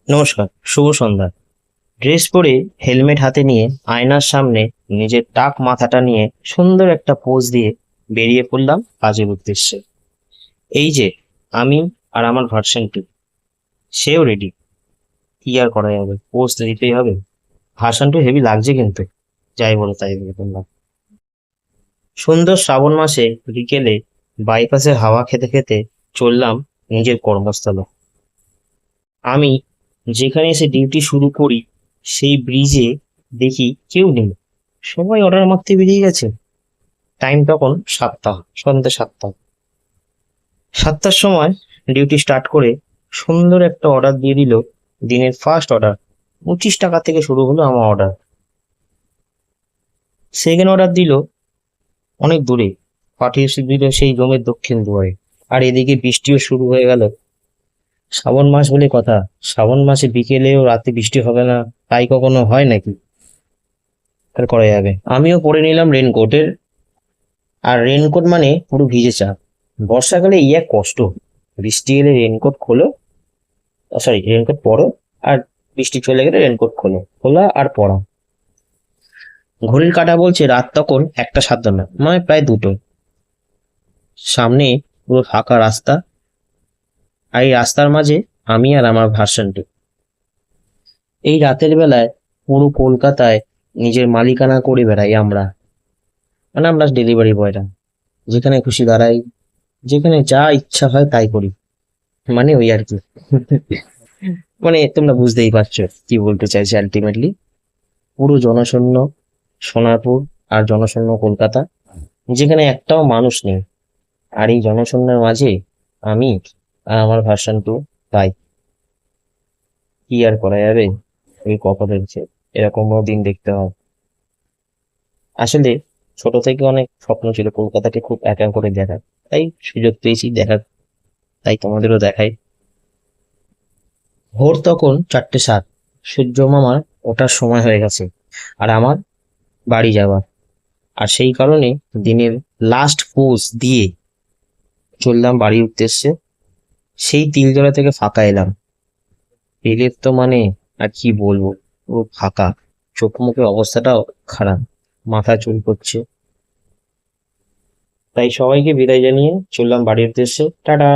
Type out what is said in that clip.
নমস্কার, শুভ সন্ধ্যা। ড্রেস পরে হেলমেট হাতে নিয়ে আয়নার সামনে নিজের টাক মাথাটা নিয়ে সুন্দর একটা পোজ দিয়ে বেরিয়ে পড়লাম কাজের উদ্দেশ্যে। এই যে আমি আর আমার ভার্সন টু, সেও রেডি। কি আর করা যাবে, পোজ তো দিতেই হবে। ভার্সন টু হেভি লাগছে কিন্তু, যাই বলো তাই বলে তোমরা। সুন্দর শ্রাবণ মাসে বিকেলে বাইপাসে হাওয়া খেতে খেতে চললাম নিজের কর্মস্থলে। আমি যেখানে এসে ডিউটি শুরু করি সেই ব্রিজে দেখি কেউ নেই, সবাই অর্ডার মারতে বেরিয়ে গেছে। টাইম তখন 7টা, সন্ধ্যে 7টা। 7টার সময় ডিউটি স্টার্ট করে সুন্দর একটা অর্ডার দিয়ে দিল। দিনের ফার্স্ট অর্ডার, 25 টাকা থেকে শুরু হলো আমার অর্ডার। সেকেন্ড অর্ডার দিল অনেক দূরে, পাঠিয়ে এসে দিল সেই জমের দক্ষিণ দুয়ারে। আর এদিকে বৃষ্টিও শুরু হয়ে গেল। শ্রাবণ মাস বলে কথা, শ্রাবণ মাসে বিকেলেও রাতে বৃষ্টি হবে না, তাই কখনো হয় নাকি? আর করা যাবে, আমিও পরে নিলাম রেনকোটের। আর রেনকোট মানে পুরো ভিজে চা। বর্ষাকালে এই এক কষ্ট, বৃষ্টি এলে রেনকোট খোলো, সরি রেনকোট পরো, আর বৃষ্টি চলে গেলে রেনকোট খোলো, খোলা আর পরা। ঘড়ির কাঁটা বলছে রাত তখন 1টা 57, মানে প্রায় 2টো। সামনে পুরো ফাঁকা রাস্তা, আর এই রাস্তার মাঝে আমি আর আমার ভার্সনটি। এই রাতের বেলায় পুরো কলকাতায় নিজের মালিকানা করে বেড়াই আমরা, মানে আমরা ডেলিভারি বয়রা। যেখানে খুশি দাঁড়াই, যেখানে যা ইচ্ছা হয় তাই করি, মানে ওই আর কি। মানে তোমরা বুঝতেই পারছো কি বলতে চাইছি আলটিমেটলি। পুরো জনশূন্য সোনারপুর আর জনশূন্য কলকাতা, যেখানে একটাও মানুষ নেই। আর এই জনশূন্যের মাঝে আমি আর আমার ভার্সন টু, তাই কি আর করা যাবে। ওই কথা হচ্ছে, এরকমও দিন দেখতে হয়। আসলে ছোট থেকে অনেক স্বপ্ন ছিল কলকাতাকে খুব একা করে দেখার, তাই সুযোগ পেয়েছি দেখার, তাই তোমাদেরও দেখাই। ভোর তখন 4টে 7, সূর্য মামার ওঠার সময় হয়ে গেছে আর আমার বাড়ি যাবার। আর সেই কারণে দিনের লাস্ট পোজ দিয়ে চললাম বাড়ির উদ্দেশ্যে। সেই তিলজলা থেকে ফাঁকা এলাম, রেলের তো মানে আর কি বলবো, পুরো ফাঁকা। চোখ মুখের অবস্থাটাও খারাপ, মাথা চুল করছে। তাই সবাইকে বিদায় জানিয়ে চললাম বাড়ির উদ্দেশ্যে। টাটা।